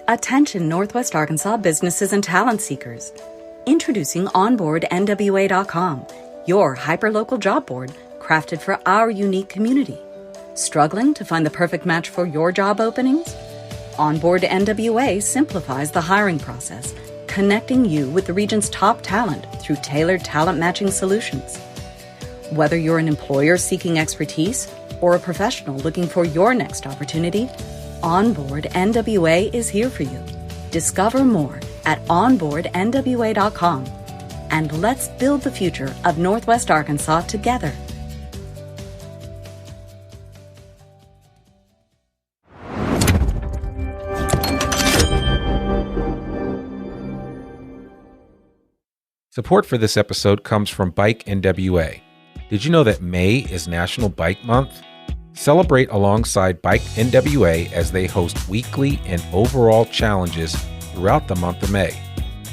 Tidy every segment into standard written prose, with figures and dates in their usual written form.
Attention Northwest Arkansas businesses and talent seekers. Introducing OnboardNWA.com, your hyperlocal job board crafted for our unique community. Struggling to find the perfect match for your job openings? Onboard NWA simplifies the hiring process, connecting you with the region's top talent through tailored talent matching solutions. Whether you're an employer seeking expertise or a professional looking for your next opportunity, Onboard NWA is here for you. Discover more at onboardnwa.com, and let's build the future of Northwest Arkansas together. Support for this episode comes from Bike NWA. Did you know that May is National Bike Month? Celebrate alongside Bike NWA as they host weekly and overall challenges throughout the month of May.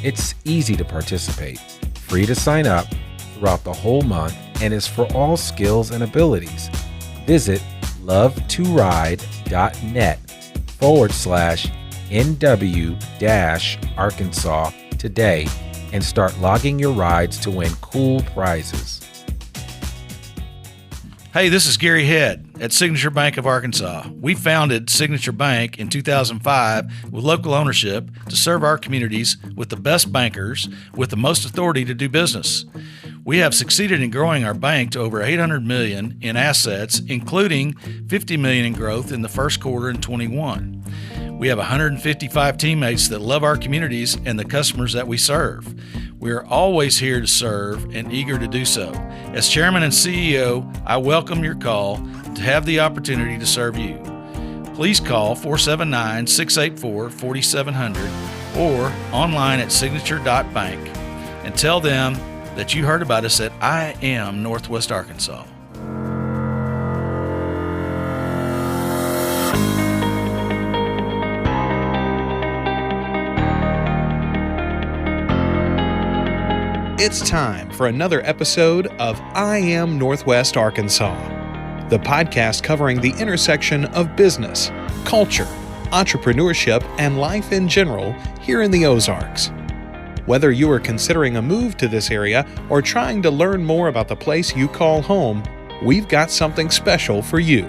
It's easy to participate, free to sign up throughout the whole month, and is for all skills and abilities. Visit love2ride.net/NW-Arkansas today and start logging your rides to win cool prizes. Hey, this is Gary Head at Signature Bank of Arkansas. We founded Signature Bank in 2005 with local ownership to serve our communities with the best bankers with the most authority to do business. We have succeeded in growing our bank to over $800 million in assets, including $50 million in growth in the first quarter in 21. We have 155 teammates that love our communities and the customers that we serve. We are always here to serve and eager to do so. As Chairman and CEO, I welcome your call to have the opportunity to serve you. Please call 479-684-4700 or online at signature.bank and tell them that you heard about us at I Am Northwest Arkansas. It's time for another episode of I Am Northwest Arkansas, the podcast covering the intersection of business, culture, entrepreneurship, and life in general here in the Ozarks. Whether you are considering a move to this area or trying to learn more about the place you call home, we've got something special for you.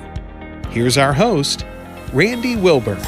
Here's our host, Randy Wilburn.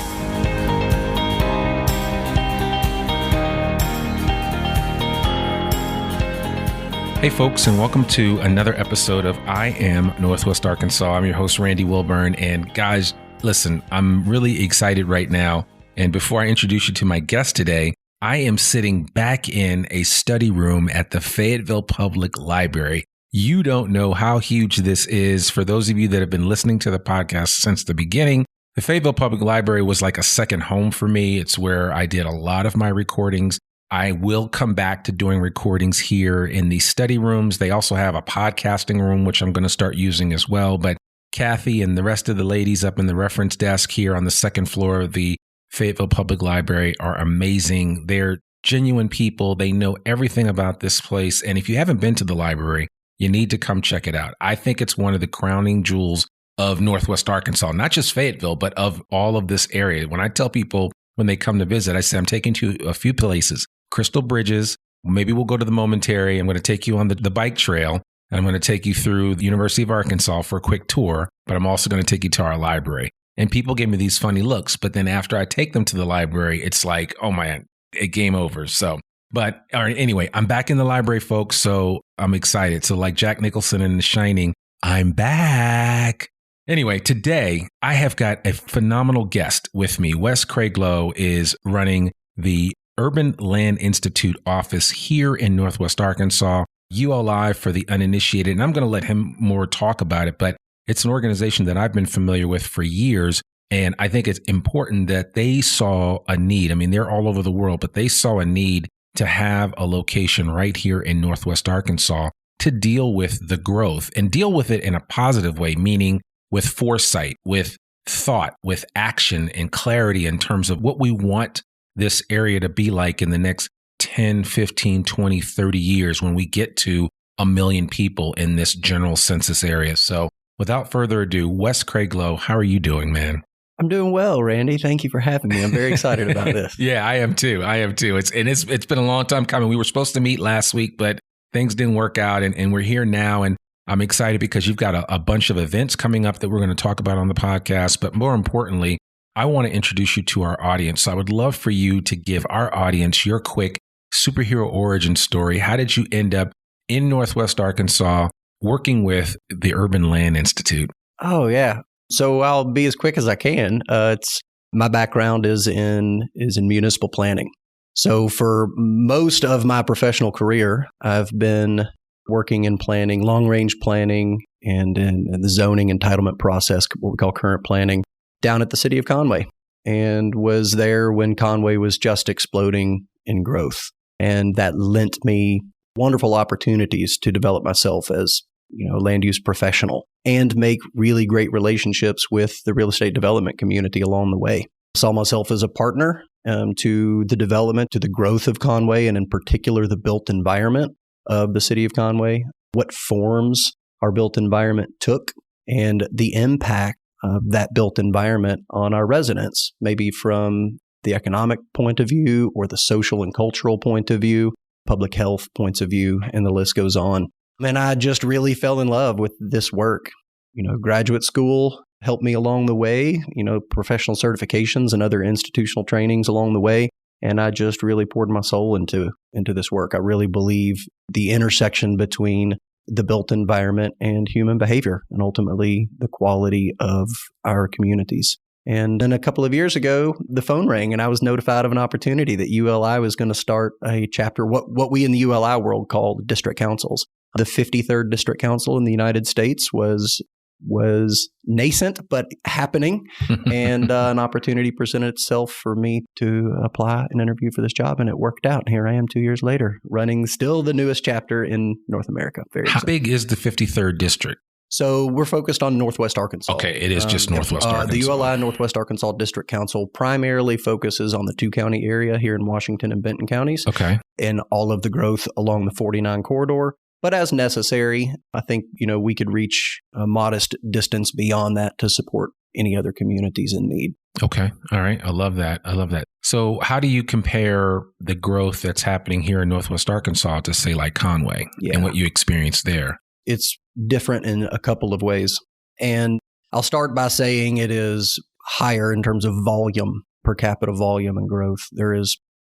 Hey folks, and welcome to another episode of I Am Northwest Arkansas. I'm your host, Randy Wilburn, and guys, listen, I'm really excited right now. And before I introduce you to my guest today, I am sitting back in a study room at the Fayetteville Public Library. You don't know how huge this is. For those of you that have been listening to the podcast since the beginning, the Fayetteville Public Library was like a second home for me. It's where I did a lot of my recordings. I will come back to doing recordings here in the study rooms. They also have a podcasting room, which I'm going to start using as well. But Kathy and the rest of the ladies up in the reference desk here on the second floor of the Fayetteville Public Library are amazing. They're genuine people. They know everything about this place. And if you haven't been to the library, you need to come check it out. I think it's one of the crowning jewels of Northwest Arkansas, not just Fayetteville, but of all of this area. When I tell people when they come to visit, I say, I'm taking you to a few places. Crystal Bridges. Maybe we'll go to the Momentary. I'm going to take you on the bike trail, and I'm going to take you through the University of Arkansas for a quick tour, but I'm also going to take you to our library. And people give me these funny looks, but then after I take them to the library, it's like, oh man, game over. So, but all right, anyway, I'm back in the library, folks, so I'm excited. So like Jack Nicholson in The Shining, I'm back. Anyway, today I have got a phenomenal guest with me. Wes Craiglow is running the Urban Land Institute office here in Northwest Arkansas, ULI for the uninitiated. And I'm going to let him more talk about it, but it's an organization that I've been familiar with for years. And I think it's important that they saw a need. I mean, they're all over the world, but they saw a need to have a location right here in Northwest Arkansas to deal with the growth and deal with it in a positive way, meaning with foresight, with thought, with action and clarity in terms of what we want this area to be like in the next 10, 15, 20, 30 years when we get to 1 million people in this general census area. So without further ado, Wes Craiglow, how are you doing, man? I'm doing well, Randy. Thank you for having me. I'm very excited about this. Yeah, I am too. It's been a long time coming. We were supposed to meet last week, but things didn't work out, and we're here now. And I'm excited because you've got a bunch of events coming up that we're going to talk about on the podcast. But more importantly, I want to introduce you to our audience. So I would love for you to give our audience your quick superhero origin story. How did you end up in Northwest Arkansas working with the Urban Land Institute? Oh, yeah. So I'll be as quick as I can. My background is in municipal planning. So for most of my professional career, I've been working in planning, long-range planning, and in the zoning entitlement process, what we call current planning, down at the city of Conway, and was there when Conway was just exploding in growth. And that lent me wonderful opportunities to develop myself as a land use professional and make really great relationships with the real estate development community along the way. I saw myself as a partner to the development, to the growth of Conway, and in particular, the built environment of the city of Conway, what forms our built environment took, and the impact of that built environment on our residents, maybe from the economic point of view or the social and cultural point of view, public health points of view, and the list goes on. And I just really fell in love with this work. Graduate school helped me along the way, professional certifications and other institutional trainings along the way. And I just really poured my soul into this work. I really believe the intersection between the built environment and human behavior, and ultimately the quality of our communities. And then a couple of years ago, the phone rang and I was notified of an opportunity that ULI was going to start a chapter, what we in the ULI world call district councils. The 53rd District Council in the United States was nascent, but happening. And an opportunity presented itself for me to apply and interview for this job. And it worked out. And here I am 2 years later, running still the newest chapter in North America. How big is the 53rd District? So we're focused on Northwest Arkansas. Okay, it is just Northwest Arkansas. The ULI Northwest Arkansas District Council primarily focuses on the 2-county area here in Washington and Benton Counties. Okay. And all of the growth along the 49 corridor. But as necessary, I think, we could reach a modest distance beyond that to support any other communities in need. Okay. All right. I love that. So how do you compare the growth that's happening here in Northwest Arkansas to, say, like Conway and what you experienced there? It's different in a couple of ways. And I'll start by saying it is higher in terms of volume, per capita volume and growth.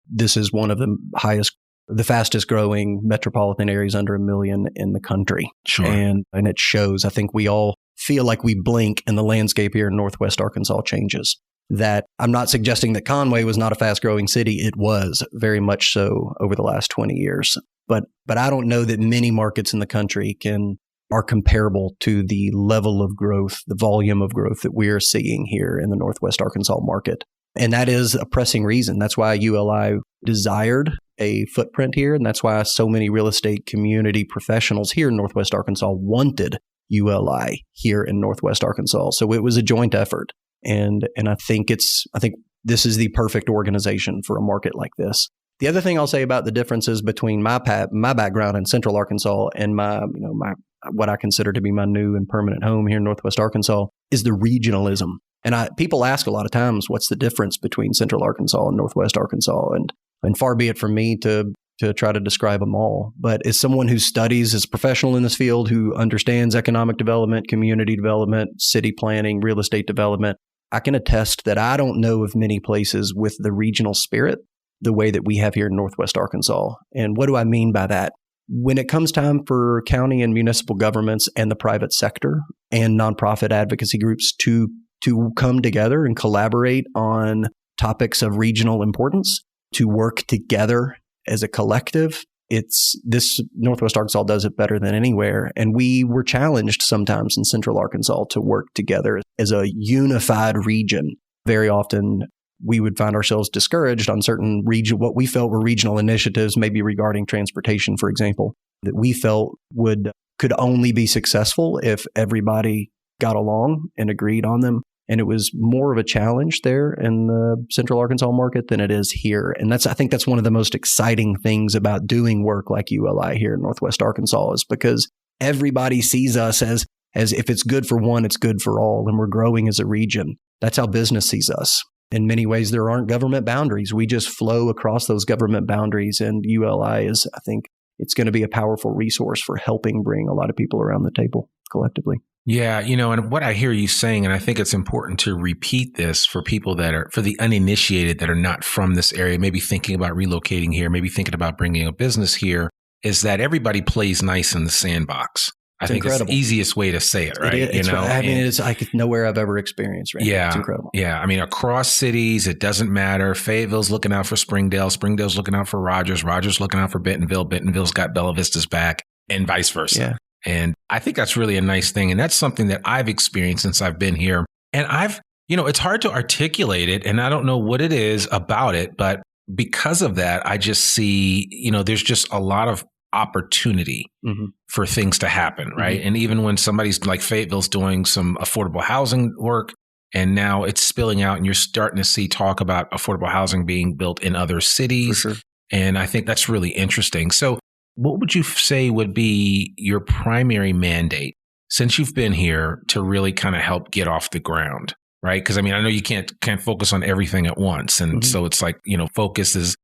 This is one of the fastest growing metropolitan areas under 1 million in the country. Sure. And it shows. I think we all feel like we blink and the landscape here in Northwest Arkansas changes. That I'm not suggesting that Conway was not a fast growing city. It was very much so over the last 20 years. But I don't know that many markets in the country are comparable to the level of growth, the volume of growth that we are seeing here in the Northwest Arkansas market. And that is a pressing reason. That's why ULI desired a footprint here. And that's why so many real estate community professionals here in Northwest Arkansas wanted ULI here in Northwest Arkansas. So it was a joint effort. And I think this is the perfect organization for a market like this. The other thing I'll say about the differences between my background in Central Arkansas and my what I consider to be my new and permanent home here in Northwest Arkansas is the regionalism. And people ask a lot of times, what's the difference between Central Arkansas and Northwest Arkansas? And far be it from me to try to describe them all. But as someone who studies, as a professional in this field, who understands economic development, community development, city planning, real estate development, I can attest that I don't know of many places with the regional spirit the way that we have here in Northwest Arkansas. And what do I mean by that? When it comes time for county and municipal governments and the private sector and nonprofit advocacy groups to come together and collaborate on topics of regional importance, to work together as a collective, this Northwest Arkansas does it better than anywhere. And we were challenged sometimes in Central Arkansas to work together as a unified region. Very often we would find ourselves discouraged on certain what we felt were regional initiatives, maybe regarding transportation, for example, that we felt could only be successful if everybody got along and agreed on them. And it was more of a challenge there in the Central Arkansas market than it is here. And I think that's one of the most exciting things about doing work like ULI here in Northwest Arkansas, is because everybody sees us as if it's good for one, it's good for all, and we're growing as a region. That's how business sees us. In many ways, there aren't government boundaries. We just flow across those government boundaries. And ULI is, I think, it's going to be a powerful resource for helping bring a lot of people around the table collectively. Yeah, and what I hear you saying, and I think it's important to repeat this for people for the uninitiated that are not from this area, maybe thinking about relocating here, maybe thinking about bringing a business here, is that everybody plays nice in the sandbox. I think it's the easiest way to say it, right? It's like nowhere I've ever experienced, right? Yeah. It's incredible. Yeah. I mean, across cities, it doesn't matter. Fayetteville's looking out for Springdale. Springdale's looking out for Rogers. Rogers looking out for Bentonville. Bentonville's got Bella Vista's back, and vice versa. Yeah. And I think that's really a nice thing. And that's something that I've experienced since I've been here. And it's hard to articulate it, and I don't know what it is about it, but because of that, I just see, there's just a lot of opportunity for things to happen, right? And even when somebody's like Fayetteville's doing some affordable housing work, and now it's spilling out and you're starting to see talk about affordable housing being built in other cities. For sure. And I think that's really interesting. So what would you say would be your primary mandate since you've been here to really kind of help get off the ground, right? Because I know you can't focus on everything at once. And so it's like, focus is,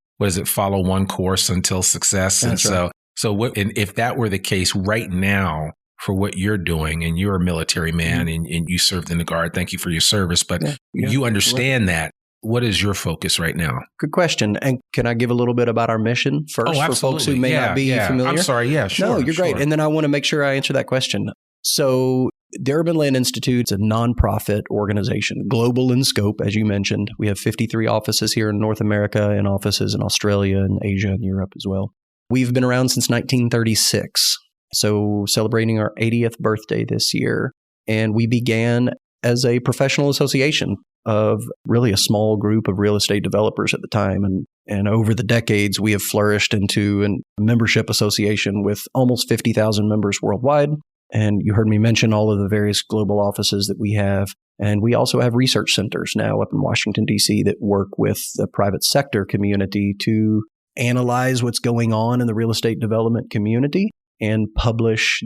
follow one course until success. That's and right. So what, and if that were the case right now for what you're doing, and you're a military man and you served in the Guard, thank you for your service, but you understand that. What is your focus right now? Good question. And can I give a little bit about our mission first for folks who may not be familiar? I'm sorry. Yeah, sure. No, you're great. And then I want to make sure I answer that question. So the Urban Land Institute is a nonprofit organization, global in scope, as you mentioned. We have 53 offices here in North America and offices in Australia and Asia and Europe as well. We've been around since 1936, so celebrating our 80th birthday this year. And we began as a professional association of really a small group of real estate developers at the time. And over the decades, we have flourished into a membership association with almost 50,000 members worldwide. And you heard me mention all of the various global offices that we have. And we also have research centers now up in Washington, D.C. that work with the private sector community to analyze what's going on in the real estate development community and publish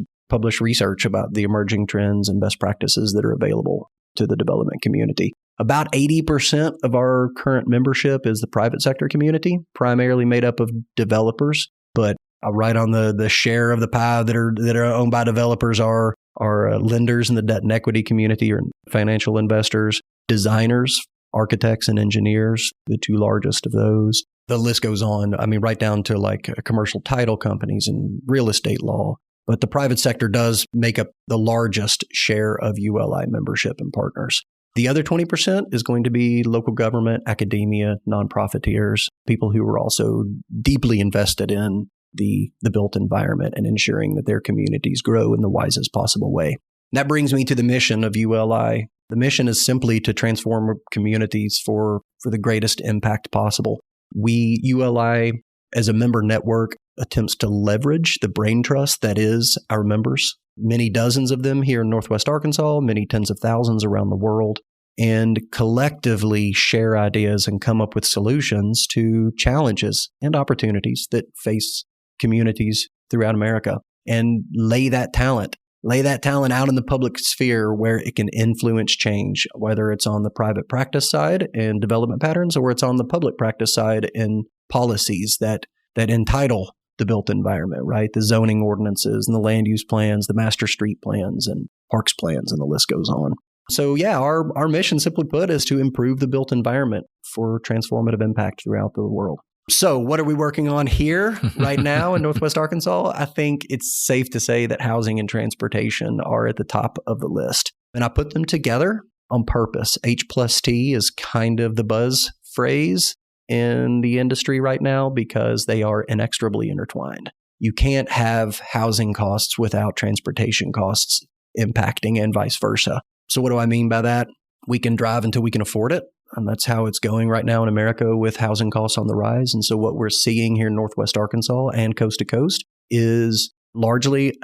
research about the emerging trends and best practices that are available to the development community. About 80% of our current membership is the private sector community, primarily made up of developers. But right on the share of the pie that are owned by developers are lenders in the debt and equity community, or financial investors, designers, architects and engineers, the two largest of those. The list goes on. Right down to like commercial title companies and real estate law. But the private sector does make up the largest share of ULI membership and partners. The other 20% is going to be local government, academia, nonprofiteers, people who are also deeply invested in the built environment and ensuring that their communities grow in the wisest possible way. And that brings me to the mission of ULI. The mission is simply to transform communities for the greatest impact possible. ULI, as a member network, attempts to leverage the brain trust that is our members, many dozens of them here in Northwest Arkansas, many tens of thousands around the world, and collectively share ideas and come up with solutions to challenges and opportunities that face communities throughout America, and lay that talent out in the public sphere where it can influence change, whether it's on the private practice side and development patterns, or it's on the public practice side in policies that entitle the built environment, right? The zoning ordinances and the land use plans, the master street plans and parks plans, and the list goes on. So our mission, simply put, is to improve the built environment for transformative impact throughout the world. So what are we working on here right now in Northwest Arkansas? I think it's safe to say that housing and transportation are at the top of the list. And I put them together on purpose. H+T is kind of the buzz phrase in the industry right now because they are inextricably intertwined. You can't have housing costs without transportation costs impacting, and vice versa. So what do I mean by that? We can drive until we can afford it. And that's how it's going right now in America with housing costs on the rise. And so what we're seeing here in Northwest Arkansas and coast to coast is largely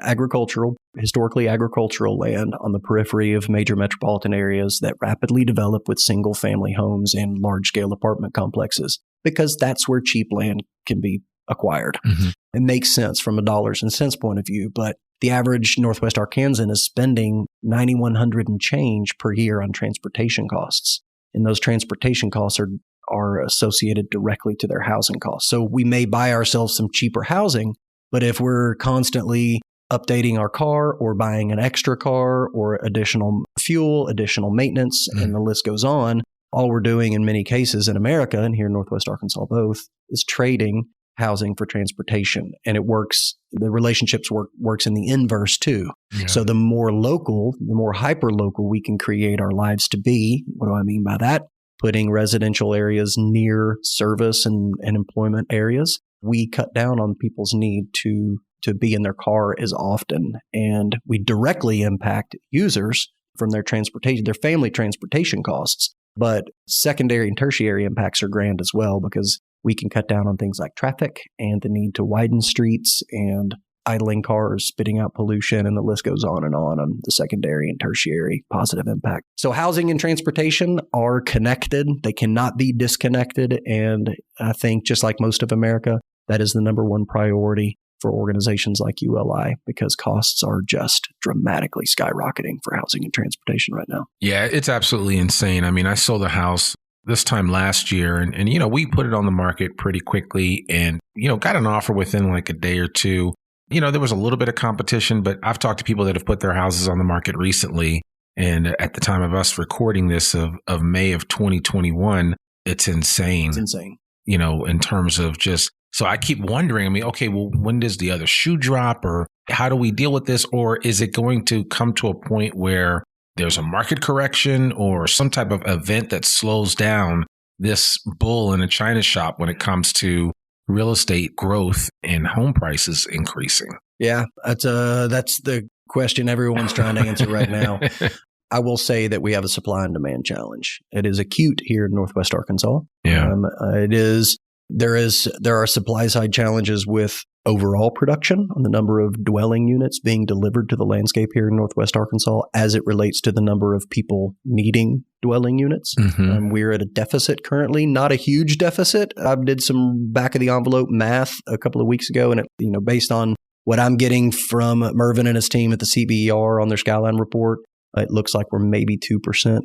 historically agricultural land on the periphery of major metropolitan areas that rapidly develop with single family homes and large scale apartment complexes, because that's where cheap land can be acquired. Mm-hmm. It makes sense from a dollars and cents point of view, but The average Northwest Arkansan is spending $9,100 and change per year on transportation costs. And those transportation costs are associated directly to their housing costs. So we may buy ourselves some cheaper housing, but if we're constantly updating our car or buying an extra car or additional fuel, additional maintenance, and the list goes on, all we're doing in many cases in America, and here in Northwest Arkansas both, is trading housing for transportation. And it works, the relationships works in the inverse too. Yeah. So the more local, the more hyper-local we can create our lives to be. What do I mean by that? Putting residential areas near service and employment areas. We cut down on people's need to be in their car as often. And we directly impact users from their transportation, their family transportation costs. But secondary and tertiary impacts are grand as well, because we can cut down on things like traffic and the need to widen streets and idling cars, spitting out pollution, and the list goes on the secondary and tertiary positive impact. So housing and transportation are connected. They cannot be disconnected. And I think just like most of America, that is the number one priority for organizations like ULI, because costs are just dramatically skyrocketing for housing and transportation right now. Yeah, it's absolutely insane. I mean, I sold a house this time last year and you know, we put it on the market pretty quickly and, you know, got an offer within like a day or two. You know, there was a little bit of competition, but I've talked to people that have put their houses on the market recently. And at the time of us recording this of May of 2021, it's insane. It's insane. You know, in terms of just, so I keep wondering, I mean, okay, well, when does the other shoe drop, or how do we deal with this? Or is it going to come to a point where there's a market correction or some type of event that slows down this bull in a china shop when it comes to real estate growth and home prices increasing? Yeah, that's the question everyone's trying to answer right now. I will say that we have a supply and demand challenge. It is acute here in Northwest Arkansas. Yeah, there are supply side challenges with overall production on the number of dwelling units being delivered to the landscape here in Northwest Arkansas as it relates to the number of people needing dwelling units. Mm-hmm. We're at a deficit currently, not a huge deficit. I did some back of the envelope math a couple of weeks ago, and it, you know, based on what I'm getting from Mervin and his team at the CBER on their Skyline report, it looks like we're maybe 2%,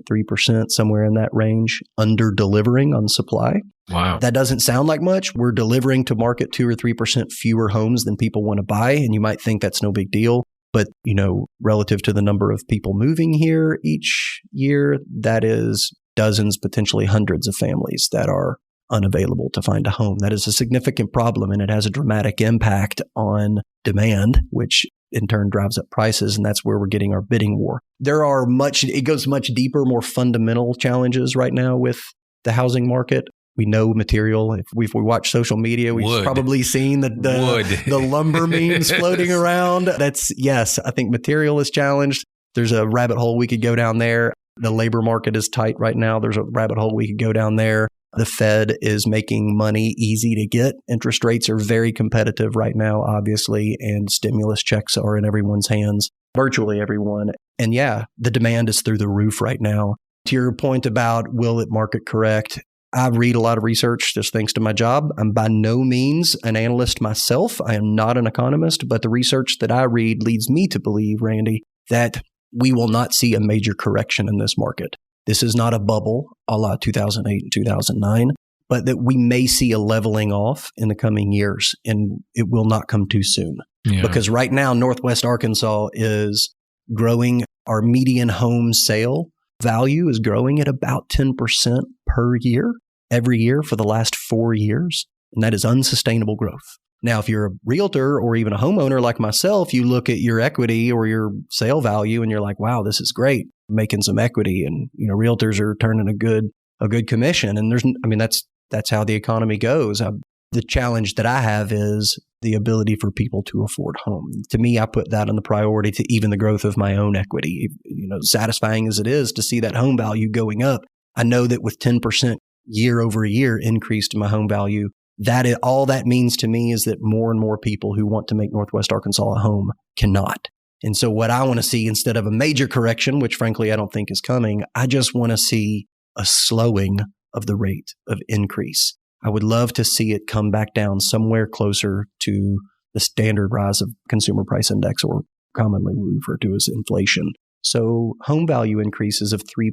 3%, somewhere in that range, under delivering on supply. Wow. That doesn't sound like much. We're delivering to market 2 or 3% fewer homes than people want to buy. And you might think that's no big deal. But, you know, relative to the number of people moving here each year, that is dozens, potentially hundreds of families that are unavailable to find a home. That is a significant problem, and it has a dramatic impact on demand, which in turn drives up prices, and that's where we're getting our bidding war. It goes much deeper, more fundamental challenges right now with the housing market. We know material. If we watch social media, we've probably seen the lumber memes floating around. Yes, I think material is challenged. There's a rabbit hole we could go down there. The labor market is tight right now. There's a rabbit hole we could go down there. The Fed is making money easy to get. Interest rates are very competitive right now, obviously, and stimulus checks are in everyone's hands, virtually everyone. And yeah, the demand is through the roof right now. To your point about will it market correct, I read a lot of research just thanks to my job. I'm by no means an analyst myself. I am not an economist, but the research that I read leads me to believe, Randy, that we will not see a major correction in this market. This is not a bubble a la 2008 and 2009, but that we may see a leveling off in the coming years, and it will not come too soon. Yeah. Because right now, Northwest Arkansas is growing. Our median home sale value is growing at about 10% per year, every year for the last 4 years. And that is unsustainable growth. Now, if you're a realtor or even a homeowner like myself, you look at your equity or your sale value and you're like, wow, this is great, making some equity. And, you know, realtors are turning a good commission. And that's how the economy goes. The challenge that I have is the ability for people to afford home. To me, I put that on the priority to even the growth of my own equity. You know, satisfying as it is to see that home value going up, I know that with 10% year over year increase to my home value, all that means to me is that more and more people who want to make Northwest Arkansas a home cannot. And so what I want to see, instead of a major correction, which frankly I don't think is coming, I just want to see a slowing of the rate of increase. I would love to see it come back down somewhere closer to the standard rise of consumer price index, or commonly refer to as inflation. So home value increases of 3%,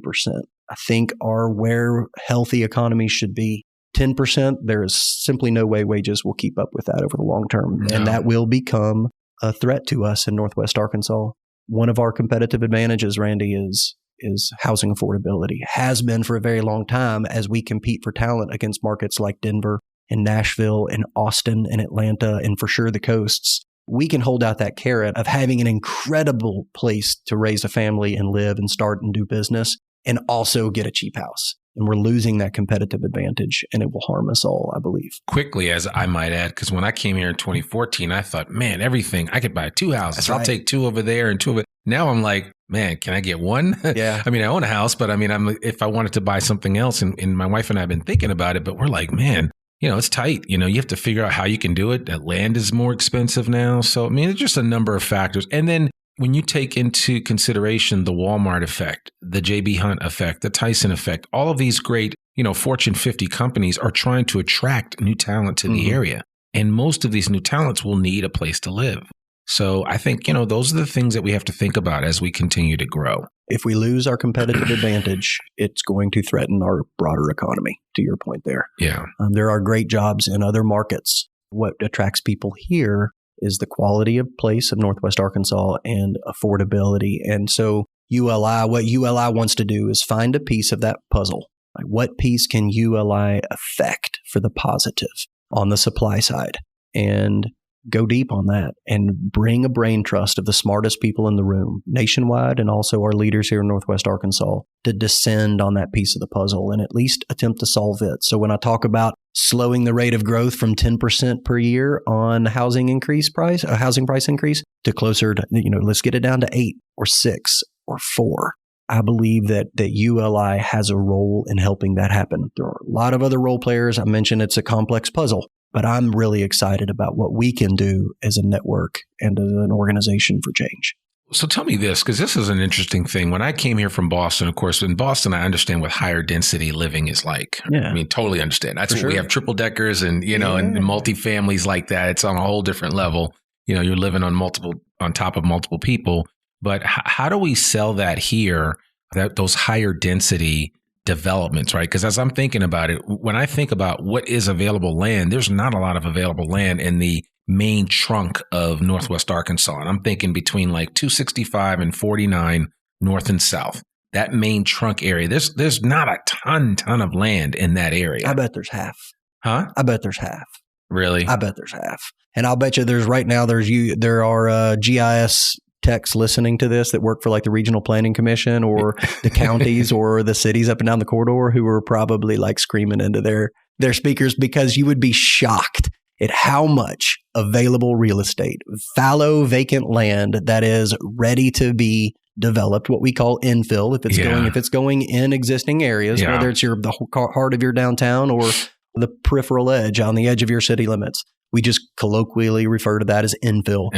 I think, are where healthy economies should be. 10%, there is simply no way wages will keep up with that over the long term. No. And that will become a threat to us in Northwest Arkansas. One of our competitive advantages, Randy, is housing affordability. Has been for a very long time as we compete for talent against markets like Denver and Nashville and Austin and Atlanta and for sure the coasts. We can hold out that carrot of having an incredible place to raise a family and live and start and do business and also get a cheap house. And we're losing that competitive advantage, and it will harm us all, I believe. Quickly, as I might add, because when I came here in 2014, I thought, man, everything, I could buy 2 houses. That's I'll right. take 2 over there and 2 over. Now I'm like, man, can I get 1? Yeah. I mean, I own a house, but I mean, if I wanted to buy something else, and my wife and I have been thinking about it, but we're like, man, it's tight. You have to figure out how you can do it. That land is more expensive now. So, I mean, it's just a number of factors. And then when you take into consideration the Walmart effect, the J.B. Hunt effect, the Tyson effect, all of these great, Fortune 50 companies are trying to attract new talent to the area. And most of these new talents will need a place to live. So I think, those are the things that we have to think about as we continue to grow. If we lose our competitive advantage, it's going to threaten our broader economy, to your point there. Yeah. There are great jobs in other markets. What attracts people here is the quality of place of Northwest Arkansas and affordability. And so what ULI wants to do is find a piece of that puzzle. Like, what piece can ULI affect for the positive on the supply side? And go deep on that and bring a brain trust of the smartest people in the room nationwide and also our leaders here in Northwest Arkansas to descend on that piece of the puzzle and at least attempt to solve it. So when I talk about slowing the rate of growth from 10% per year on housing price increase to closer to, let's get it down to 8 or 6 or 4. I believe that ULI has a role in helping that happen. There are a lot of other role players. I mentioned it's a complex puzzle, but I'm really excited about what we can do as a network and as an organization for change. So tell me this, because this is an interesting thing. When I came here from Boston, of course, in Boston, I understand what higher density living is like. Yeah. I mean, totally understand. That's For what we sure. have, triple deckers and, and multifamilies like that. It's on a whole different level. You're living on top of multiple people. But how do we sell that here, those higher density developments, right? Because as I'm thinking about it, when I think about what is available land, there's not a lot of available land in the main trunk of Northwest Arkansas. And I'm thinking between like 265 and 49 north and south. That main trunk area, there's not a ton of land in that area. I bet there's half. Huh? I bet there's half. Really? I bet there's half. And I'll bet you there are GIS techs listening to this that work for like the Regional Planning Commission or the counties or the cities up and down the corridor who are probably like screaming into their speakers, because you would be shocked at how much available real estate, fallow vacant land that is ready to be developed, what we call infill, if it's going in existing areas, whether it's the heart of your downtown or the peripheral edge on the edge of your city limits. We just colloquially refer to that as infill.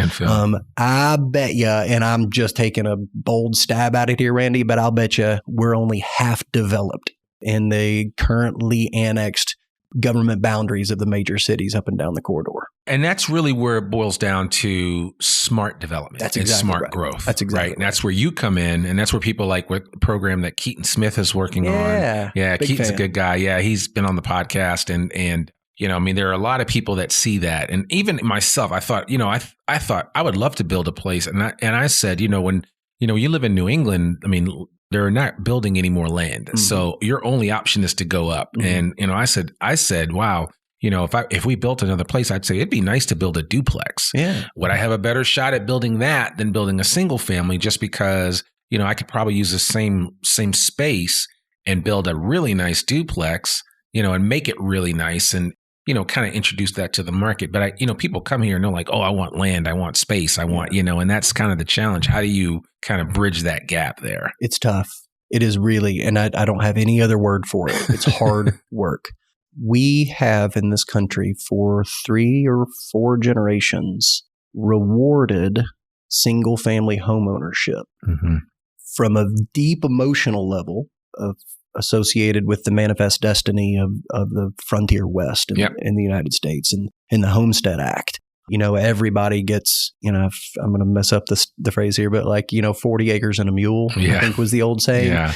I bet you, and I'm just taking a bold stab at it here, Randy, but I'll bet you we're only half developed in the currently annexed government boundaries of the major cities up and down the corridor. And that's really where it boils down to smart development. That's and exactly smart right. growth. That's exactly right. And that's where you come in, and that's where people like what program that Keaton Smith is working on. Yeah, Keaton's a good guy. Yeah, he's been on the podcast, and I mean, there are a lot of people that see that. And even myself, I thought, I thought I would love to build a place. And I said, when, you live in New England, I mean, they're not building any more land. Mm-hmm. So your only option is to go up. Mm-hmm. And, I said, wow, if we built another place, I'd say it'd be nice to build a duplex. Yeah. Would I have a better shot at building that than building a single family, just because, I could probably use the same space and build a really nice duplex, and make it really nice and, kind of introduce that to the market. But people come here and they're like, oh, I want land, I want space, I want, and that's kind of the challenge. How do you kind of bridge that gap there? It's tough. It is really, and I don't have any other word for it. It's hard work. We have in this country for 3 or 4 generations rewarded single family home ownership from a deep emotional level of associated with the manifest destiny of the frontier West in the United States and in the Homestead Act. everybody gets, I'm going to mess up the phrase here, but 40 acres and a mule, I think was the old saying. Yeah.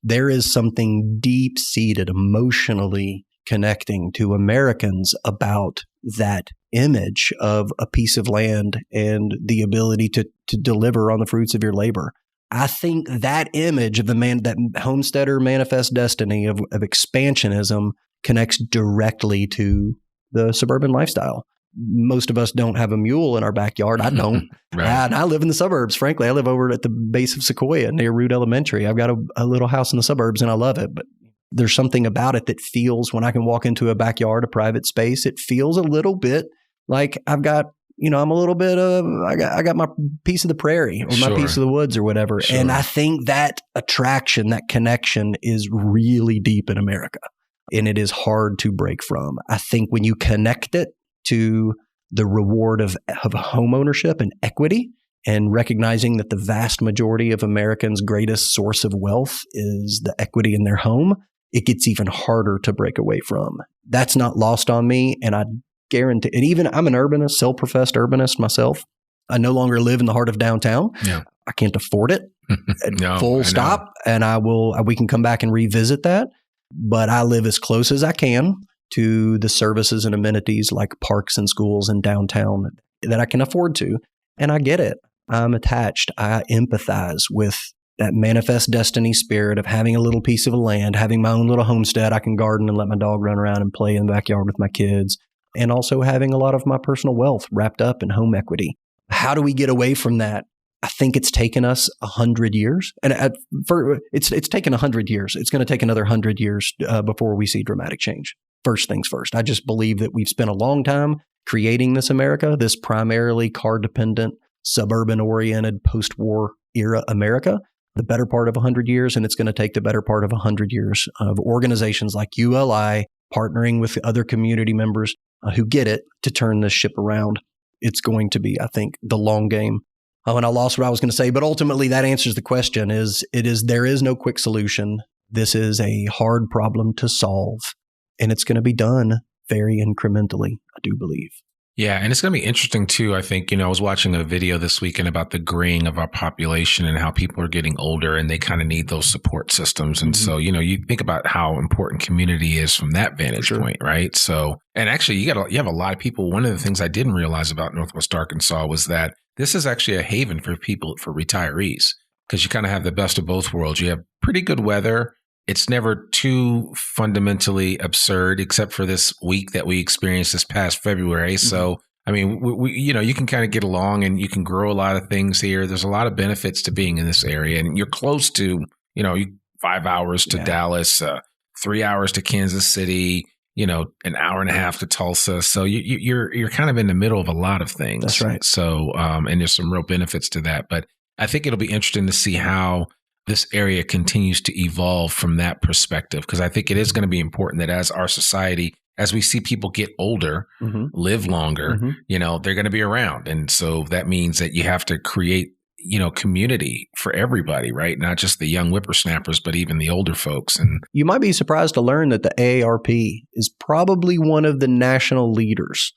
There is something deep-seated, emotionally connecting to Americans about that image of a piece of land and the ability to deliver on the fruits of your labor. I think that image of that homesteader manifest destiny of expansionism connects directly to the suburban lifestyle. Most of us don't have a mule in our backyard. I don't. Right. And I live in the suburbs. Frankly, I live over at the base of Sequoia near Root Elementary. I've got a little house in the suburbs and I love it. But there's something about it that feels, when I can walk into a backyard, a private space, it feels a little bit like I've got, I'm a little bit of, I got my piece of the prairie or my piece of the woods or whatever. Sure. And I think that attraction, that connection is really deep in America. And it is hard to break from. I think when you connect it to the reward of home ownership and equity, and recognizing that the vast majority of Americans' greatest source of wealth is the equity in their home, it gets even harder to break away from. That's not lost on me. And I guarantee, and even I'm an urbanist, self-professed urbanist myself. I no longer live in the heart of downtown. Yeah. I can't afford it. Full stop. And we can come back and revisit that. But I live as close as I can to the services and amenities like parks and schools and downtown that I can afford to. And I get it. I'm attached. I empathize with that manifest destiny spirit of having a little piece of land, having my own little homestead. I can garden and let my dog run around and play in the backyard with my kids. And also having a lot of my personal wealth wrapped up in home equity. How do we get away from that? I think it's taken us 100 years. And it's taken 100 years. It's going to take another 100 years before we see dramatic change. First things first. I just believe that we've spent a long time creating this America, this primarily car-dependent, suburban-oriented, post-war era America, the better part of 100 years. And it's going to take the better part of 100 years of organizations like ULI partnering with other community members who get it to turn this ship around. It's going to be, I think, the long game. And I lost what I was going to say, but ultimately that answers the question there is no quick solution. This is a hard problem to solve, and it's going to be done very incrementally, I do believe. Yeah. And it's going to be interesting too. I think, I was watching a video this weekend about the graying of our population and how people are getting older and they kind of need those support systems. And so, you think about how important community is from that vantage point, right? So, and actually you have a lot of people. One of the things I didn't realize about Northwest Arkansas was that this is actually a haven for people, for retirees, because you kind of have the best of both worlds. You have pretty good weather. It's never too fundamentally absurd, except for this week that we experienced this past February. Mm-hmm. So, I mean, we you can kind of get along and you can grow a lot of things here. There's a lot of benefits to being in this area, and you're close to, 5 hours to Dallas, 3 hours to Kansas City, an hour and a half to Tulsa. So you're kind of in the middle of a lot of things. That's right. So, and there's some real benefits to that. But I think it'll be interesting to see how this area continues to evolve from that perspective, because I think it is going to be important that as our society, as we see people get older, live longer, they're going to be around. And so that means that you have to create, community for everybody, right? Not just the young whippersnappers, but even the older folks. And you might be surprised to learn that the AARP is probably one of the national leaders,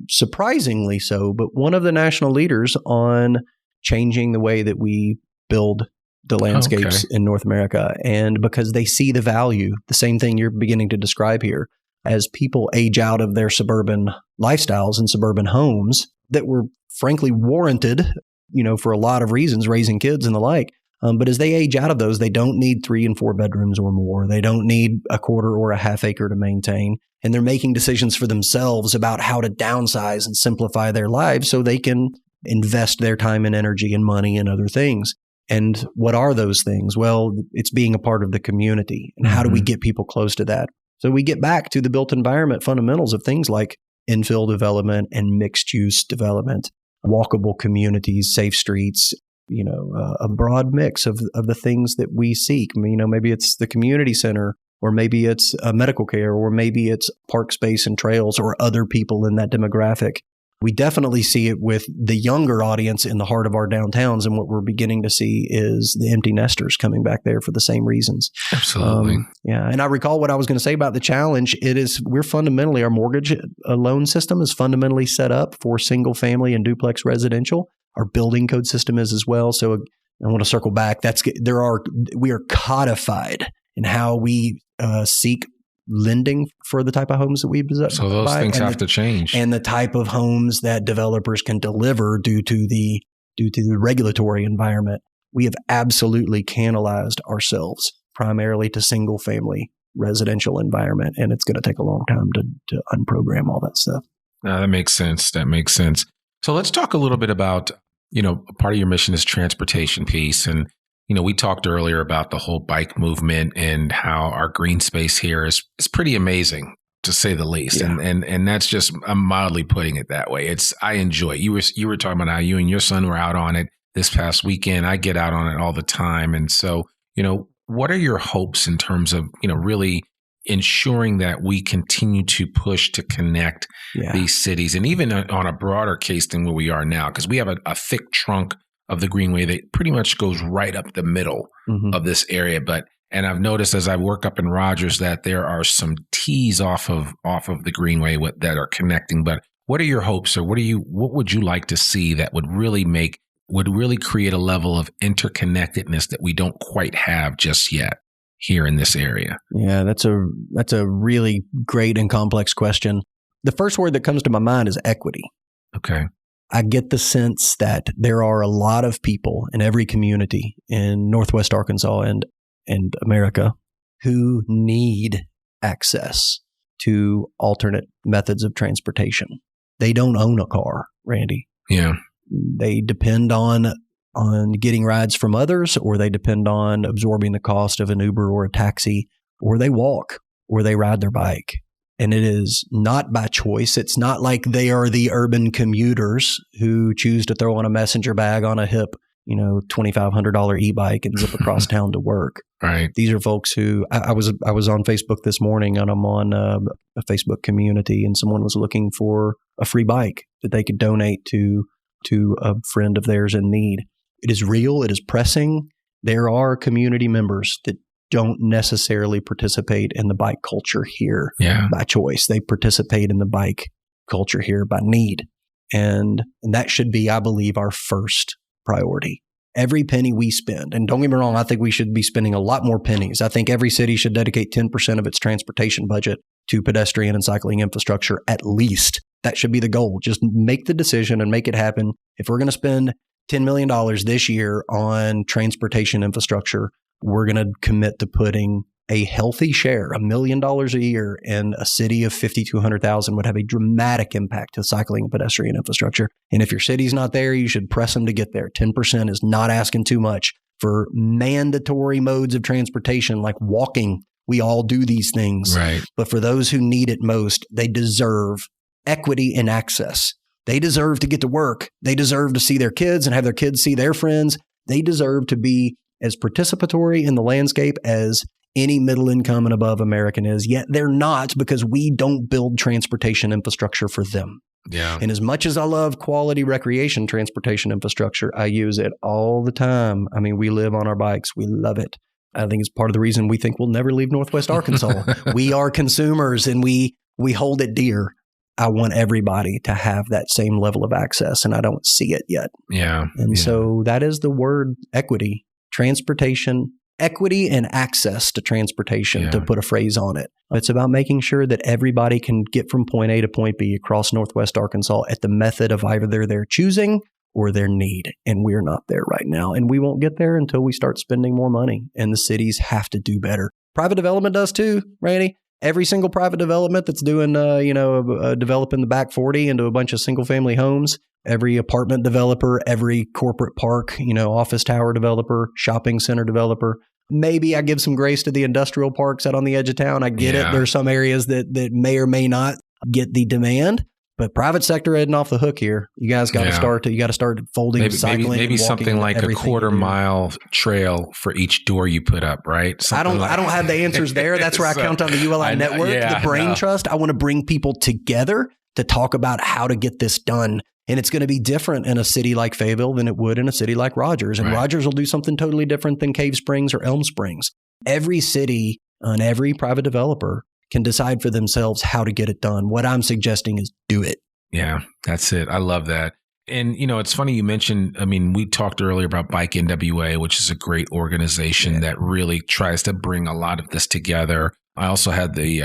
surprisingly so, but one of the national leaders on changing the way that we build the landscapes in North America. And because they see the value, the same thing you're beginning to describe here, as people age out of their suburban lifestyles and suburban homes that were frankly warranted, for a lot of reasons, raising kids and the like. But as they age out of those, they don't need 3 and 4 bedrooms or more. They don't need a quarter or a half acre to maintain. And they're making decisions for themselves about how to downsize and simplify their lives so they can invest their time and energy and money in other things. And what are those things? Well, it's being a part of the community. And how do we get people close to that? So we get back to the built environment fundamentals of things like infill development and mixed use development, walkable communities, safe streets, a broad mix of the things that we seek. Maybe it's the community center, or maybe it's medical care, or maybe it's park space and trails or other people in that demographic. We definitely see it with the younger audience in the heart of our downtowns. And what we're beginning to see is the empty nesters coming back there for the same reasons. Absolutely. Yeah. And I recall what I was going to say about the challenge. We're fundamentally, our mortgage loan system is fundamentally set up for single family and duplex residential. Our building code system is as well. So I want to circle back. We are codified in how we seek lending for the type of homes that we buy. So those things have to change. And the type of homes that developers can deliver due to the regulatory environment. We have absolutely canalized ourselves primarily to single family residential environment. And it's going to take a long time to unprogram all that stuff. That makes sense. So let's talk a little bit about, part of your mission is transportation piece. And we talked earlier about the whole bike movement and how our green space here is pretty amazing, to say the least. Yeah. And that's just, I'm mildly putting it that way. I enjoy it. You were talking about how you and your son were out on it this past weekend. I get out on it all the time. And so, what are your hopes in terms of, really ensuring that we continue to push to connect these cities, and even on a broader case than where we are now, because we have a thick trunk of the Greenway that pretty much goes right up the middle of this area. And I've noticed as I work up in Rogers that there are some T's off of the Greenway that are connecting. But what are your hopes, or what would you like to see that would really create a level of interconnectedness that we don't quite have just yet here in this area? Yeah, that's a really great and complex question. The first word that comes to my mind is equity. Okay. I get the sense that there are a lot of people in every community in Northwest Arkansas and America who need access to alternate methods of transportation. They don't own a car, Randy. Yeah. They depend on getting rides from others, or they depend on absorbing the cost of an Uber or a taxi, or they walk, or they ride their bike. And it is not by choice. It's not like they are the urban commuters who choose to throw on a messenger bag on a hip, $2,500 e-bike and zip across town to work. Right. These are folks who I was on Facebook this morning, and I'm on a Facebook community, and someone was looking for a free bike that they could donate to a friend of theirs in need. It is real. It is pressing. There are community members that don't necessarily participate in the bike culture here by choice. They participate in the bike culture here by need. And that should be, I believe, our first priority. Every penny we spend, and don't get me wrong, I think we should be spending a lot more pennies. I think every city should dedicate 10% of its transportation budget to pedestrian and cycling infrastructure at least. That should be the goal. Just make the decision and make it happen. If we're going to spend $10 million this year on transportation infrastructure, we're going to commit to putting a healthy share, $1 million a year in a city of 50 to 100,000 would have a dramatic impact to cycling and pedestrian infrastructure. And if your city's not there, you should press them to get there. 10% is not asking too much for mandatory modes of transportation like walking. We all do these things. Right. But for those who need it most, they deserve equity and access. They deserve to get to work. They deserve to see their kids and have their kids see their friends. They deserve to be as participatory in the landscape as any middle income and above American is, yet they're not, because we don't build transportation infrastructure for them. Yeah. And as much as I love quality recreation transportation infrastructure, I use it all the time. I mean, we live on our bikes. We love it. I think it's part of the reason we think we'll never leave Northwest Arkansas. We are consumers and we hold it dear. I want everybody to have that same level of access, and I don't see it yet. Yeah. And so that is the word equity. Transportation, equity and access to transportation, to put a phrase on it. It's about making sure that everybody can get from point A to point B across Northwest Arkansas at the method of either their choosing or their need. And we're not there right now. And we won't get there until we start spending more money. And the cities have to do better. Private development does too, Randy. Every single private development that's doing, developing the back 40 into a bunch of single family homes, every apartment developer, every corporate park, office tower developer, shopping center developer. Maybe I give some grace to the industrial parks out on the edge of town. I get it. There's some areas that may or may not get the demand, but private sector heading off the hook here. You guys got to start. You got to start folding, cycling, maybe something like a quarter-mile trail for each door you put up, right? I don't have the answers there. That's where I count on the ULI network, the brain trust. I want to bring people together to talk about how to get this done. And it's going to be different in a city like Fayetteville than it would in a city like Rogers. And Rogers will do something totally different than Cave Springs or Elm Springs. Every city and every private developer can decide for themselves how to get it done. What I'm suggesting is do it. Yeah, that's it. I love that. And, it's funny you mentioned, we talked earlier about Bike NWA, which is a great organization that really tries to bring a lot of this together. I also had the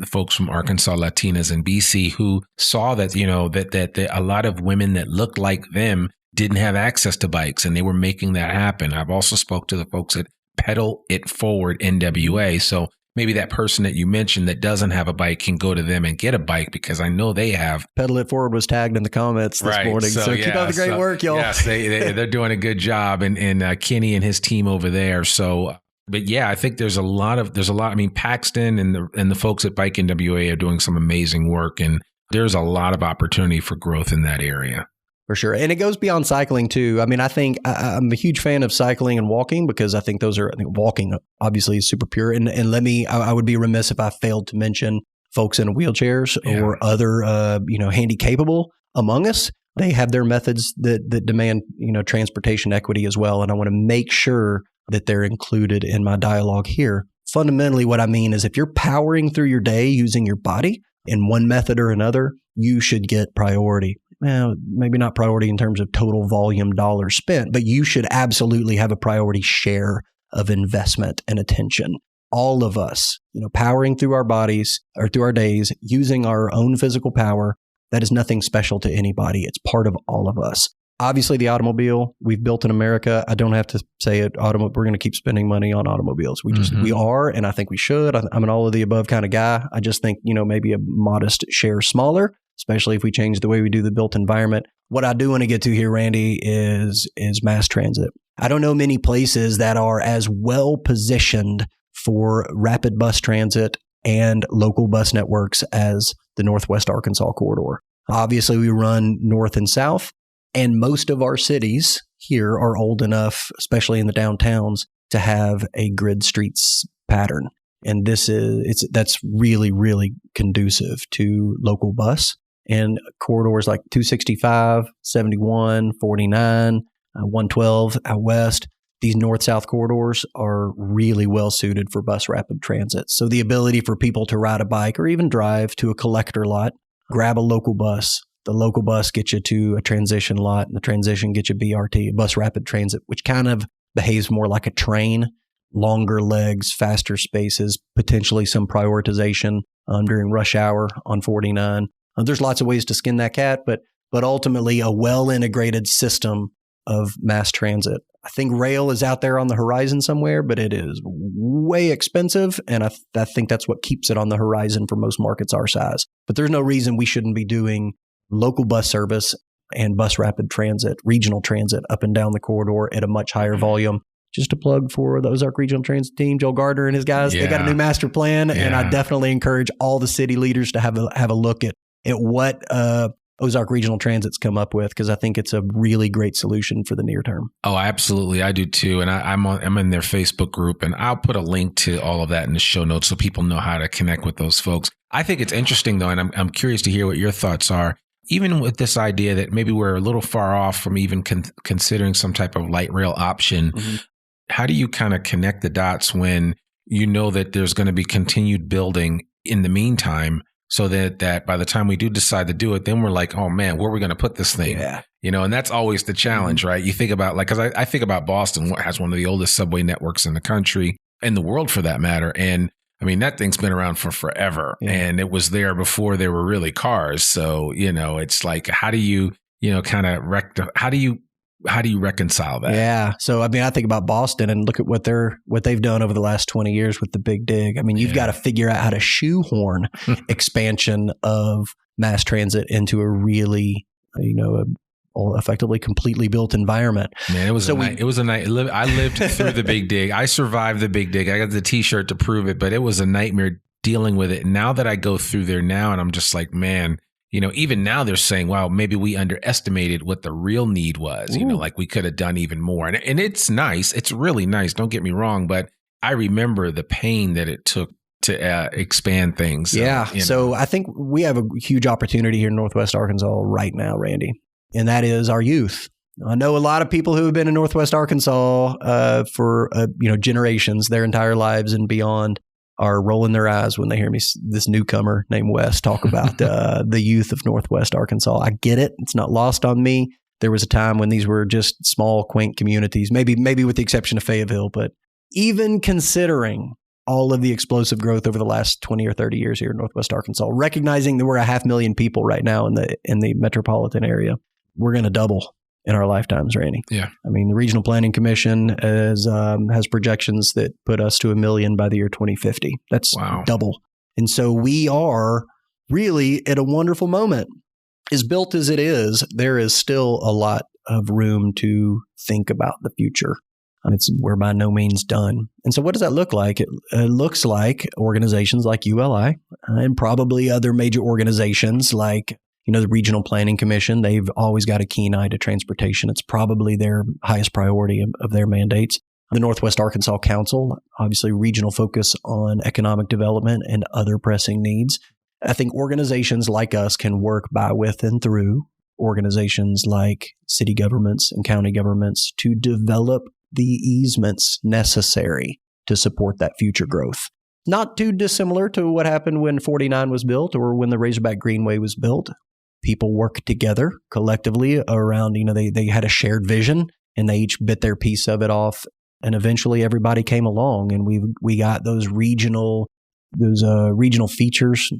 folks from Arkansas Latinas in BC who saw that, that a lot of women that looked like them didn't have access to bikes, and they were making that happen. I've also spoke to the folks at Pedal It Forward NWA. So maybe that person that you mentioned that doesn't have a bike can go to them and get a bike, because I know they have. Pedal It Forward was tagged in the comments this morning. So keep up the great work, y'all. Yes, they're doing a good job. And Kenny and his team over there. So, but yeah, I think there's a lot. Paxton and the folks at Bike NWA are doing some amazing work. And there's a lot of opportunity for growth in that area. For sure. And it goes beyond cycling too. I think I'm a huge fan of cycling and walking, because I think walking obviously is super pure. And I would be remiss if I failed to mention folks in wheelchairs or other, handy capable among us. They have their methods that demand, transportation equity as well. And I want to make sure that they're included in my dialogue here. Fundamentally, what I mean is if you're powering through your day using your body in one method or another, you should get priority. Well, maybe not priority in terms of total volume dollars spent, but you should absolutely have a priority share of investment and attention. All of us, powering through our bodies or through our days, using our own physical power, that is nothing special to anybody. It's part of all of us. Obviously, the automobile we've built in America, I don't have to say it. We're going to keep spending money on automobiles. We are, and I think we should. I'm an all of the above kind of guy. I just think, maybe a modest share smaller, especially if we change the way we do the built environment. What I do want to get to here, Randy, is mass transit. I don't know many places that are as well positioned for rapid bus transit and local bus networks as the Northwest Arkansas corridor. Obviously, we run north and south, and most of our cities here are old enough, especially in the downtowns, to have a grid streets pattern. And that's really, really conducive to local bus. And corridors like 265, 71, 49, 112 out west, these north-south corridors are really well suited for bus rapid transit. So the ability for people to ride a bike or even drive to a collector lot, grab a local bus. The local bus gets you to a transition lot, and the transition gets you BRT, a bus rapid transit, which kind of behaves more like a train, longer legs, faster spaces, potentially some prioritization during rush hour on 49. There's lots of ways to skin that cat, but ultimately a well-integrated system of mass transit. I think rail is out there on the horizon somewhere, but it is way expensive, and I think that's what keeps it on the horizon for most markets our size. But there's no reason we shouldn't be doing local bus service and bus rapid transit, regional transit up and down the corridor at a much higher volume. Just a plug for the Ozark Regional Transit Team, Joel Gardner and his guys. They got a new master plan, and I definitely encourage all the city leaders to have a look at what Ozark Regional Transit's come up with, because I think it's a really great solution for the near term. Oh, absolutely. I do too. And I'm in their Facebook group, and I'll put a link to all of that in the show notes so people know how to connect with those folks. I think it's interesting though, and I'm curious to hear what your thoughts are. Even with this idea that maybe we're a little far off from even considering some type of light rail option, how do you kind of connect the dots when you know that there's going to be continued building in the meantime, so that by the time we do decide to do it, then we're like, oh man, where are we going to put this thing? Yeah. And that's always the challenge, right? You think about because I think about Boston, what has one of the oldest subway networks in the country, in the world for that matter. And I mean, that thing's been around for forever, and it was there before there were really cars. So, it's like, how do you, how do you reconcile that? Yeah. So, I mean, I think about Boston and look at what they've done over the last 20 years with the Big Dig. I mean, you've got to figure out how to shoehorn expansion of mass transit into a really, effectively completely built environment. Man, it was a night. I lived through the Big Dig. I survived the Big Dig. I got the T-shirt to prove it, but it was a nightmare dealing with it. Now that I go through there now, and I'm just like, man, even now they're saying, wow, maybe we underestimated what the real need was. Like we could have done even more. And it's nice. It's really nice. Don't get me wrong, but I remember the pain that it took expand things. So I think we have a huge opportunity here in Northwest Arkansas right now, Randy, and that is our youth. I know a lot of people who have been in Northwest Arkansas for generations, their entire lives and beyond, are rolling their eyes when they hear me, this newcomer named Wes, talk about the youth of Northwest Arkansas. I get it. It's not lost on me. There was a time when these were just small, quaint communities, maybe with the exception of Fayetteville. But even considering all of the explosive growth over the last 20 or 30 years here in Northwest Arkansas, recognizing that we're 500,000 people right now in the metropolitan area, we're going to double in our lifetimes, Randy. Yeah. I mean, the Regional Planning Commission has projections that put us to 1 million by the year 2050. That's double. And so we are really at a wonderful moment. As built as it is, there is still a lot of room to think about the future. We're by no means done. And so what does that look like? It looks like organizations like ULI and probably other major organizations like the Regional Planning Commission. They've always got a keen eye to transportation. It's probably their highest priority of their mandates. The Northwest Arkansas Council, obviously regional focus on economic development and other pressing needs. I think organizations like us can work by, with, and through organizations like city governments and county governments to develop the easements necessary to support that future growth. Not too dissimilar to what happened when 49 was built or when the Razorback Greenway was built. People worked together collectively around, they had a shared vision and they each bit their piece of it off. And eventually everybody came along and we got those regional features,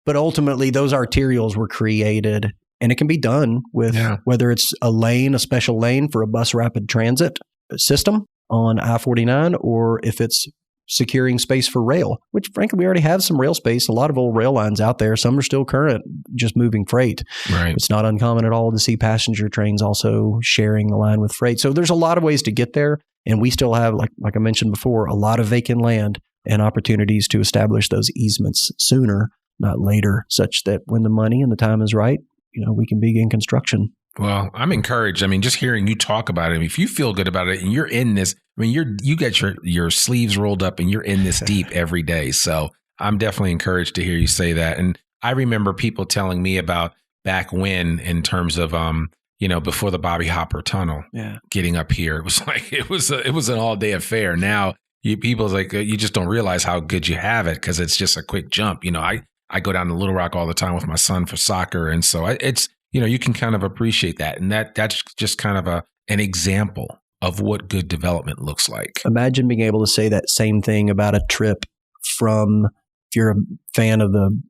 but ultimately those arterials were created, and it can be done with whether it's a special lane for a bus rapid transit system on I-49, or if it's securing space for rail, which frankly we already have some rail space, a lot of old rail lines out there. Some are still current, just moving freight. Right. It's not uncommon at all to see passenger trains also sharing the line with freight. So there's a lot of ways to get there, and we still have, like I mentioned before, a lot of vacant land and opportunities to establish those easements sooner, not later, such that when the money and the time is right, we can begin construction. Well, I'm encouraged. I mean, just hearing you talk about it, if you feel good about it and you're in this, you get your sleeves rolled up and you're in this deep every day. So I'm definitely encouraged to hear you say that. And I remember people telling me about back when, in terms of, before the Bobby Hopper Tunnel, getting up here, it was like, it was an all day affair. Now people's like, you just don't realize how good you have it because it's just a quick jump. I go down to Little Rock all the time with my son for soccer. And so it's, you can kind of appreciate that. And that's just kind of an example of what good development looks like. Imagine being able to say that same thing about a trip from, if you're a fan of the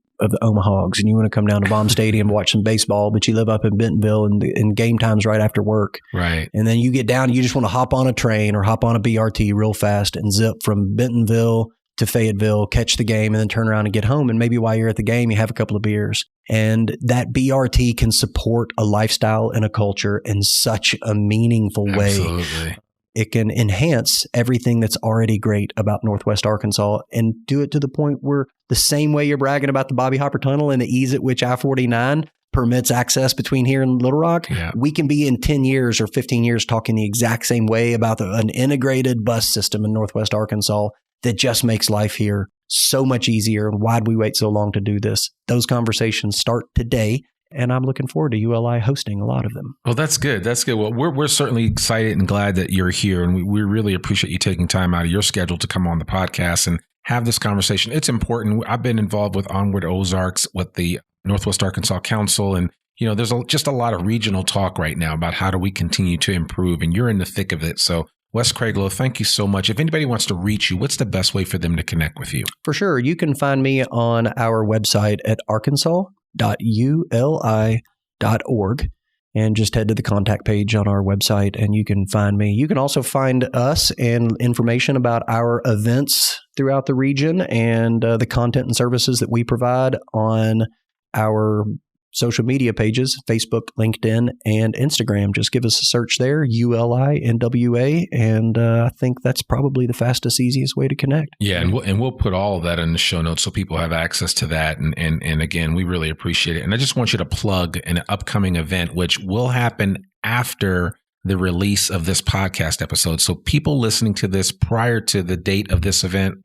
Omaha Hogs and you want to come down to Baum Stadium and watch some baseball, but you live up in Bentonville and game time's right after work. Right. And then you get down and you just want to hop on a train or hop on a BRT real fast and zip from Bentonville to Fayetteville, catch the game, and then turn around and get home. And maybe while you're at the game, you have a couple of beers. And that BRT can support a lifestyle and a culture in such a meaningful way. Absolutely. It can enhance everything that's already great about Northwest Arkansas and do it to the point where the same way you're bragging about the Bobby Hopper Tunnel and the ease at which I-49 permits access between here and Little Rock, we can be in 10 years or 15 years talking the exact same way about an integrated bus system in Northwest Arkansas that just makes life here so much easier. And why'd we wait so long to do this? Those conversations start today, and I'm looking forward to ULI hosting a lot of them. Well, that's good. That's good. Well, we're certainly excited and glad that you're here, and we really appreciate you taking time out of your schedule to come on the podcast and have this conversation. It's important. I've been involved with Onward Ozarks with the Northwest Arkansas Council, and there's just a lot of regional talk right now about how do we continue to improve, and you're in the thick of it. So Wes Craiglow, thank you so much. If anybody wants to reach you, what's the best way for them to connect with you? For sure. You can find me on our website at arkansas.uli.org and just head to the contact page on our website and you can find me. You can also find us and information about our events throughout the region and the content and services that we provide on our social media pages, Facebook, LinkedIn, and Instagram. Just give us a search there, ULI NWA, and I think that's probably the fastest, easiest way to connect. Yeah, and we'll put all of that in the show notes so people have access to that. And again, we really appreciate it. And I just want you to plug an upcoming event, which will happen after the release of this podcast episode. So people listening to this prior to the date of this event,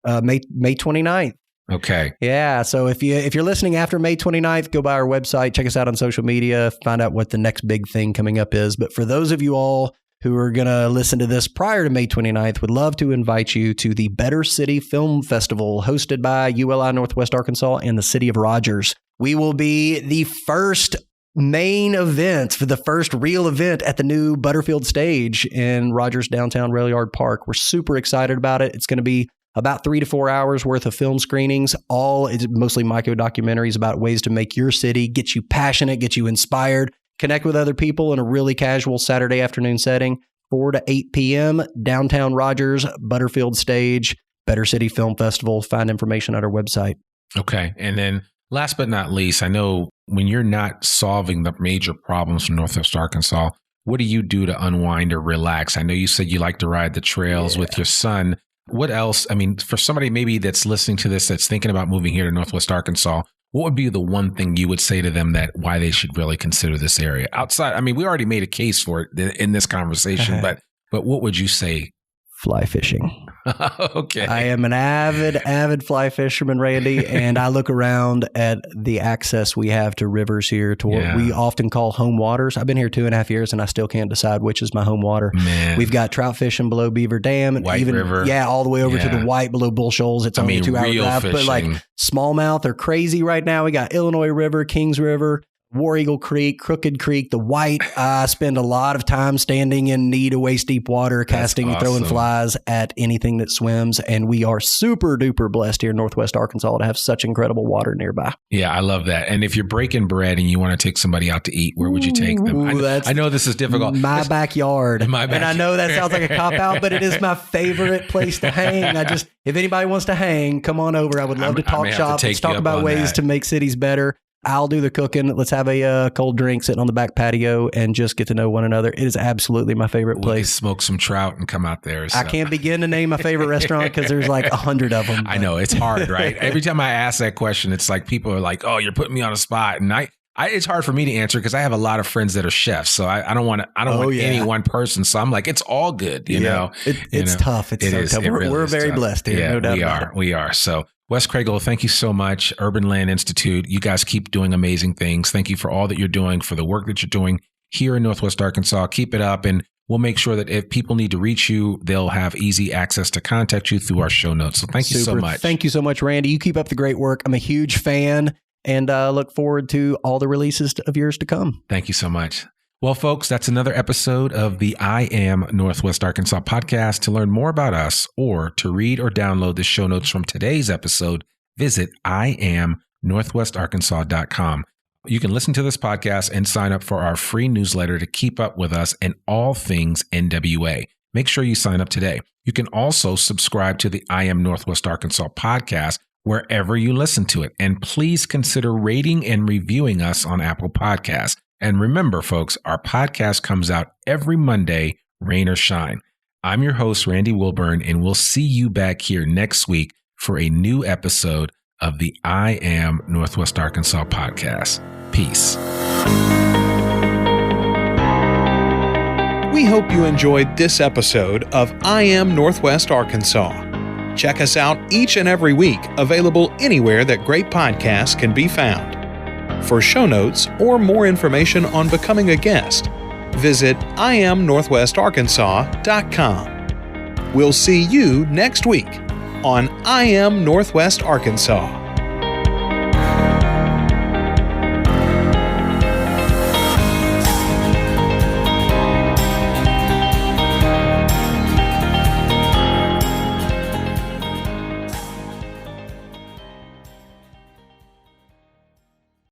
May 29th. Okay. Yeah. So if you're listening after May 29th, go by our website, check us out on social media, find out what the next big thing coming up is. But for those of you all who are going to listen to this prior to May 29th, would love to invite you to the Better City Film Festival hosted by ULI Northwest Arkansas and the city of Rogers. We will be the first main event for the first real event at the new Butterfield stage in Rogers Downtown Rail Yard Park. We're super excited about it. It's going to be about 3 to 4 hours worth of film screenings. It's mostly micro-documentaries about ways to make your city, get you passionate, get you inspired, connect with other people in a really casual Saturday afternoon setting. 4 to 8 p.m., downtown Rogers, Butterfield stage, Better City Film Festival. Find information at our website. Okay. And then last but not least, I know when you're not solving the major problems from Northwest Arkansas, what do you do to unwind or relax? I know you said you like to ride the trails with your son. What else? I mean, for somebody maybe that's listening to this, that's thinking about moving here to Northwest Arkansas, what would be the one thing you would say to them that why they should really consider this area outside? I mean, we already made a case for it in this conversation, but what would you say? Fly fishing. Okay. I am an avid fly fisherman, Randy, and I look around at the access we have to rivers here to what we often call home waters. I've been here 2.5 years and I still can't decide which is my home water. Man. We've got trout fishing below Beaver Dam. And White River. Yeah, all the way over to the White below Bull Shoals. It's only a 2-hour drive. Fishing. But like smallmouth are crazy right now. We got Illinois River, Kings River, War Eagle Creek, Crooked Creek, the White. I spend a lot of time standing in knee to waist deep water, casting and throwing flies at anything that swims. And we are super duper blessed here in Northwest Arkansas to have such incredible water nearby. Yeah, I love that. And if you're breaking bread and you want to take somebody out to eat, where would you take them? I know this is difficult. My backyard. And I know that sounds like a cop-out, but it is my favorite place to hang. If anybody wants to hang, come on over. I would love to talk shop. Let's talk about ways to make cities better. I'll do the cooking. Let's have a cold drink sitting on the back patio and just get to know one another. It is absolutely my favorite place. Smoke some trout and come out there. So. I can't begin to name my favorite restaurant because there's like 100 of them. I know. It's hard, right? Every time I ask that question, it's like people are like, oh, you're putting me on a spot. And it's hard for me to answer because I have a lot of friends that are chefs. So I don't want any one person. So I'm like, it's all good. You know, it's tough. It's tough. We're very blessed here. Yeah, no doubt. We are. So Wes Craiglow, thank you so much. Urban Land Institute. You guys keep doing amazing things. Thank you for all that you're doing, for the work that you're doing here in Northwest Arkansas. Keep it up. And we'll make sure that if people need to reach you, they'll have easy access to contact you through our show notes. So thank you so much. Thank you so much, Randy. You keep up the great work. I'm a huge fan and look forward to all the releases of yours to come. Thank you so much. Well, folks, that's another episode of the I Am Northwest Arkansas podcast. To learn more about us or to read or download the show notes from today's episode, visit iamnorthwestarkansas.com. You can listen to this podcast and sign up for our free newsletter to keep up with us and all things NWA. Make sure you sign up today. You can also subscribe to the I Am Northwest Arkansas podcast wherever you listen to it. And please consider rating and reviewing us on Apple Podcasts. And remember, folks, our podcast comes out every Monday, rain or shine. I'm your host, Randy Wilburn, and we'll see you back here next week for a new episode of the I Am Northwest Arkansas podcast. Peace. We hope you enjoyed this episode of I Am Northwest Arkansas. Check us out each and every week, available anywhere that great podcasts can be found. For show notes or more information on becoming a guest, visit iamnorthwestarkansas.com. We'll see you next week on I Am Northwest Arkansas.